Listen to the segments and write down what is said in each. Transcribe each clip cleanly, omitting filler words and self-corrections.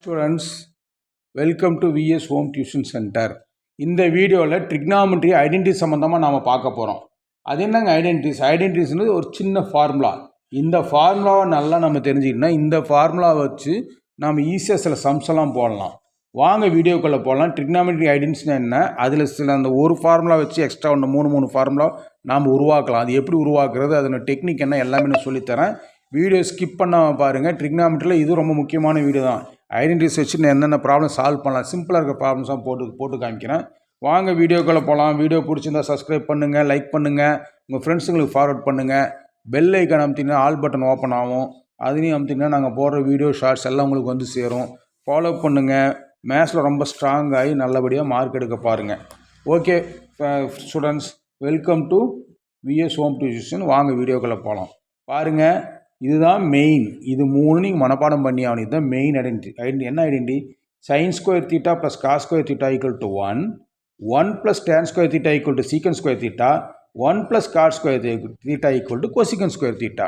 Students, welcome to VS Home Tuition Center. இந்த வீடியோவில் trigonometry identity சம்மந்தமாக நாம் பார்க்க போகிறோம். அது என்னங்க ஐடென்டிட்டிஸ்னு ஒரு சின்ன ஃபார்முலா. இந்த ஃபார்முலாவை நல்லா நம்ம தெரிஞ்சுக்கிட்டோம்னா இந்த ஃபார்முலாவை வச்சு நாம் ஈஸியாக சில சம்ஸ் எல்லாம் போடலாம். வாங்க வீடியோக்குள்ளே போடலாம். ட்ரிக்னாமெட்ரி ஐடென்டிட்டிஸ்னா என்ன, அதில் சில அந்த ஒரு ஃபார்முலா வச்சு எக்ஸ்ட்ரா ஒன்று மூணு ஃபார்முலா நாம் உருவாக்கலாம். அது எப்படி உருவாக்குறது, அதோட டெக்னிக் என்ன, எல்லாமே நான் சொல்லித்தரேன். வீடியோ ஸ்கிப் பண்ணாமல் பாருங்கள். ட்ரிக்னாமெட்ரியில் இது ரொம்ப முக்கியமான வீடியோ தான். ஐடென்டிட்டிஸ் வச்சு என்னென்ன ப்ராப்ளம் சால்வ் பண்ணலாம், சிம்பிளாக இருக்கிற ப்ராப்ளம்ஸாக போட்டு காமிக்கிறேன். வாங்க வீடியோக்குள்ளே போகலாம். வீடியோ பிடிச்சிருந்தால் சப்ஸ்கிரைப் பண்ணுங்கள், லைக் பண்ணுங்கள், உங்கள் ஃப்ரெண்ட்ஸுங்களுக்கு ஃபார்வர்ட் பண்ணுங்கள். பெல் ஐக்கான் அமுத்திங்கன்னா ஆல் பட்டன் ஓப்பன் ஆகும். அதுலேயும் அமுத்திங்கன்னா நாங்கள் போடுற வீடியோ ஷார்ட்ஸ் எல்லாம் உங்களுக்கு வந்து சேரும். ஃபாலோ பண்ணுங்கள். மேத்ஸில் ரொம்ப ஸ்ட்ராங் ஆகி நல்லபடியாக மார்க் எடுக்க பாருங்கள். Okay students, welcome to VS home tuition. வாங்க வீடியோக்குள்ளே போகலாம். பாருங்கள், இதுதான் மெயின். இது மூணு நீங்கள் மனப்பாடம் பண்ணி ஆகணும். இதுதான் மெயின் ஐடென்டிட்டி. என்ன identity? Sine square theta plus cos square theta equal to 1 plus tan square theta equal to secant square theta, 1 plus cot square theta equal to cosecant square theta.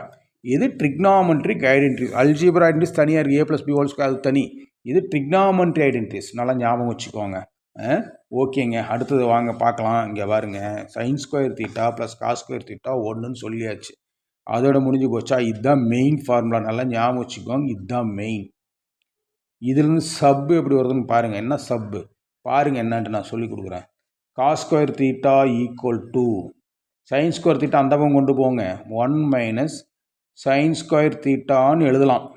இது trigonometric identities. Algebra identities தனியாக இருக்குது. A plus B whole square அது தனி. இது trigonometry identities. நல்லா ஞாபகம் வச்சுக்கோங்க. ஓகேங்க, அடுத்தது வாங்க பார்க்கலாம். இங்கே பாருங்க, sine square theta plus cos square theta 1ன்னு சொல்லியாச்சு. அதோட முடிஞ்சு போச்சா? இதுதான் மெயின் ஃபார்முலா. நல்லா ஞாபகம் வச்சுக்கோங்க, இதுதான் மெயின். இதுலேருந்து சப்பு எப்படி வருதுன்னு பாருங்கள். என்ன சப்பு பாருங்கள், என்னன்ட்டு நான் சொல்லி கொடுக்குறேன். Cos square theta equal to sine square theta அந்த பக்கம் கொண்டு போங்க, 1 மைனஸ் சைன் ஸ்கொயர் தீட்டான்னு எழுதலாம்.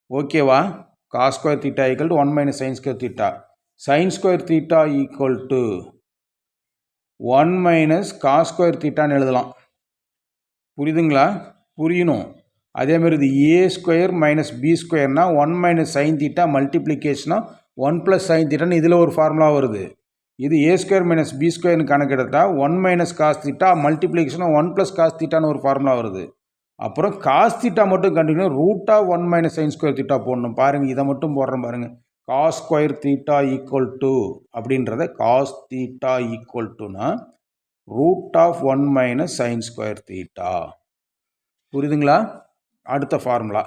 ஓகேவா? Cos square theta equal to 1 minus sine square theta. Sine square theta equal to 1 minus cos square தீட்டான்னு எழுதலாம். புரியுதுங்களா? புரியணும். அதேமாதிரி இது ஏ ஸ்கொயர் மைனஸ் பி ஸ்கொயர்னா 1 மைனஸ் சைன் தீட்டா மல்டிப்ளிகேஷனா 1 ப்ளஸ் சைன் தீட்டான்னு இதில் ஒரு ஃபார்முலா வருது. இது ஏ ஸ்கொயர் மைனஸ் பி ஸ்கொயர்னு கணக்கெடுத்தா 1 மைனஸ் காஸ் தீட்டா மல்டிப்ளிகேஷனா 1 ப்ளஸ் காஸ் தீட்டான்னு ஒரு ஃபார்முலா வருது. அப்புறம் காஸ் தீட்டா மட்டும் கண்டினியூ ரூட்டாக 1 மைனஸ் சைன் ஸ்கொயர் தீட்டா போடணும். பாருங்கள், இதை மட்டும் போடுறேன் பாருங்கள். Cos square theta equal to அப்படின்றத காஸ் தீட்டா ஈக்குவல் டுனா root of 1 minus sine square theta. புரியுதுங்களா? அடுத்த ஃபார்முலா.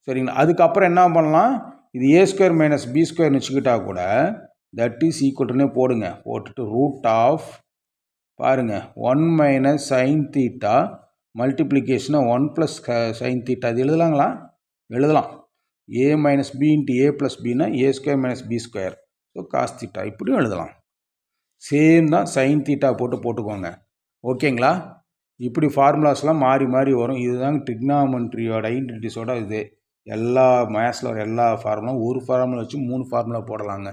சரிங்களா? அதுக்கப்புறம் என்ன பண்ணலாம்? இது ஏ ஸ்கொயர் மைனஸ் பி ஸ்கொயர்னு வச்சுக்கிட்டா கூட தட் இஸ் ஈக்குவல்ட்டுனே போடுங்க. போட்டுட்டு ரூட் ஆஃப் பாருங்கள் 1 மைனஸ் சைன் தீட்டா மல்டிப்ளிகேஷனாக 1 ப்ளஸ் சைன் தீட்டா. இது எழுதலாங்களா? எழுதலாம். A minus B into A plus பின்னா A square minus B square. So cos theta இப்படியும் எழுதலாம். சேம் தான், சைன் தீட்டா போட்டுக்கோங்க. ஓகேங்களா? இப்படி ஃபார்முலாஸ்லாம் மாறி மாறி வரும். இதுதாங்க ட்ரிக்னாமெட்ரியோட ஐடென்டிட்டிஸோட இது. எல்லா மேத்ஸில் வர எல்லா ஃபார்முலாவும் ஒரு ஃபார்முலா வச்சு 3 ஃபார்முலா போடலாங்க.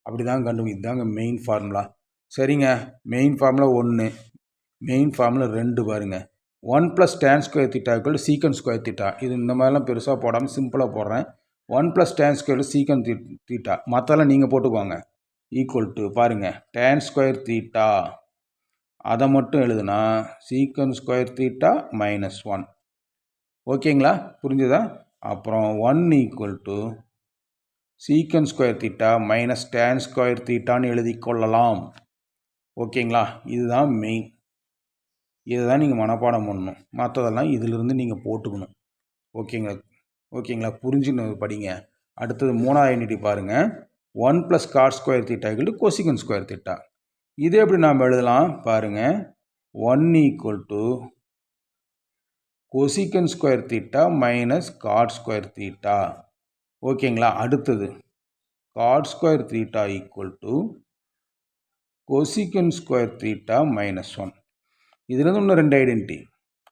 அப்படி தாங்க இதுதாங்க மெயின் ஃபார்முலா. சரிங்க, மெயின் ஃபார்முலா 1, மெயின் ஃபார்முலா 2 பாருங்கள். 1 plus tan square theta equal secant square theta. இது இந்த மாதிரிலாம் பெருசாக போடாமல் சிம்பிளாக போடுறேன். 1 plus tan square secant theta. மற்றெல்லாம் நீங்கள் போட்டுக்கோங்க. ஈக்குவல் டு பாருங்கள் டேன் ஸ்கொயர் தீட்டா. அதை மட்டும் எழுதுனா சீக்கன் ஸ்கொயர் தீட்டா மைனஸ் 1. ஓகேங்களா? புரிஞ்சுதா? அப்புறம் 1 equal to secant square theta minus tan square தீட்டான்னு எழுதி கொள்ளலாம். ஓகேங்களா? இதுதான் மெயின். இதை தான் நீங்கள் மனப்பாடம் பண்ணணும். மற்றதெல்லாம் இதிலிருந்து நீங்கள் போட்டுக்கணும். ஓகேங்களா? புரிஞ்சுன்னு படிங்க. அடுத்தது 3வது ஐடென்டிட்டி பாருங்கள். 1 plus cot square theta equal to cosecant square theta. இது எப்படி நாம் எழுதலாம் பாருங்கள். 1 equal to cosecant square theta minus cot square theta. ஓகேங்களா? அடுத்தது cot square theta equal to cosecant square theta minus 1. இதுலேருந்து இன்னும் 2 ஐடென்டிட்டி.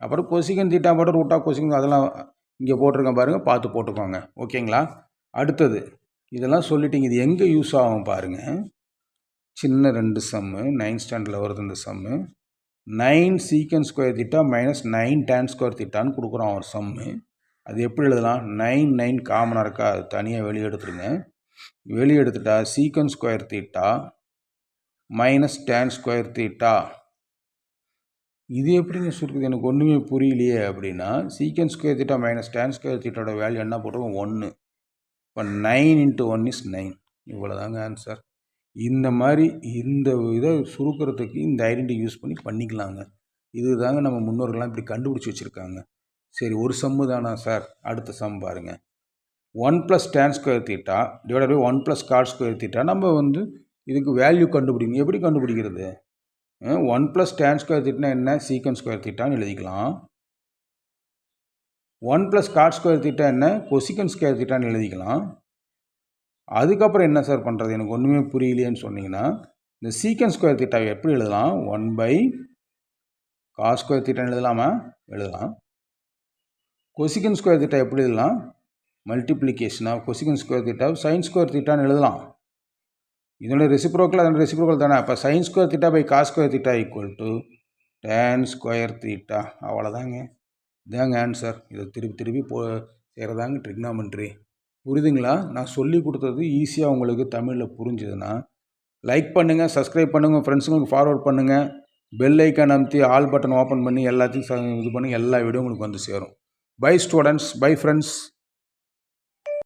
அப்புறம் கொசிகன் தீட்டா போட்டு ரூட்டா கொசிகன் அதெல்லாம் இங்கே போட்டிருக்கேன் பாருங்கள், பார்த்து போட்டுக்கோங்க. ஓகேங்களா? அடுத்தது இதெல்லாம் சொல்லிட்டீங்க. இது எங்கே யூஸ் ஆகும் பாருங்கள். சின்ன 2 சம்மு 9th ஸ்டாண்டர்டில் வருது. இந்த sum 9 secant square theta minus 9 tan square தீட்டான்னு கொடுக்குறோம் ஒரு சம்மு. அது எப்படி எழுதலாம்? 9 காமனாக இருக்கா? அது தனியாக வெளியே எடுத்துருங்க. வெளியே எடுத்துட்டா secant square theta minus tan square theta. இது எப்படிங்க சுருக்குது? எனக்கு ஒன்றுமே புரியலையே. அப்படின்னா secant square theta minus tan square தீட்டாவோட வேல்யூ என்ன போட்டுருக்கோம்? 1. இப்போ 9 × 1 = 9. இவ்வளோதாங்க ஆன்சர். இந்த மாதிரி இந்த இதை சுருக்கிறதுக்கு இந்த ஐடென்டிட்டி யூஸ் பண்ணிக்கலாங்க. இது தாங்க நம்ம முன்னோர்கள்லாம் இப்படி கண்டுபிடிச்சி வச்சுருக்காங்க. சரி, ஒரு சம்மு தானா சார்? அடுத்த சம் பாருங்கள். 1 plus tan square theta divide by 1 plus cot square theta. நம்ம வந்து இதுக்கு வேல்யூ கண்டுபிடிக்கணும். எப்படி கண்டுபிடிக்கிறது? 1 ப்ளஸ் tan ஸ்கொயர் தீட்டானா என்ன? சீக்கன் ஸ்கொயர் தீட்டான்னு எழுதிக்கலாம். 1 ப்ளஸ் காட் ஸ்கொயர் தீட்டா என்ன? கொசிக்கன் ஸ்கொயர் தீட்டான்னு எழுதிக்கலாம். அதுக்கப்புறம் என்ன சார் பண்ணுறது? எனக்கு ஒன்றுமே புரியலையேன்னு சொன்னீங்கன்னா, இந்த சீக்கன் ஸ்கொயர் தீட்டாவை எப்படி எழுதலாம்? 1 பை காஸ் ஸ்கொயர் தீட்டான்னு எழுதலாமா? எழுதலாம். கொசிக்கன் ஸ்கொயர் தீட்டா எப்படி எழுதலாம்? Multiplication of cosecant square theta sine square தீட்டான்னு எழுதலாம். இதோட ரெசிப்ரோக்கல் அதோட ரெசிப்ரோக்கல் தானே. அப்போ sine square theta by cos square theta equal to tan square theta. அவ்வளோதாங்க. இதாங்க ஆன்சர். இதை திருப்பி செய்கிறதாங்க ட்ரிக்னாமெட்ரி. புரியுதுங்களா? நான் சொல்லி கொடுத்தது ஈஸியாக உங்களுக்கு தமிழில் புரிஞ்சுதுன்னா லைக் பண்ணுங்கள், சப்ஸ்கிரைப் பண்ணுங்கள், ஃப்ரெண்ட்ஸுங்களுக்கு ஃபார்வர்ட் பண்ணுங்கள், பெல் ஐக்கான் அமுத்தி ஆல் பட்டன் ஓப்பன் பண்ணி எல்லாத்தையும் இது பண்ணி எல்லா வீடியோ உங்களுக்கு வந்து சேரும். Bye students, bye friends.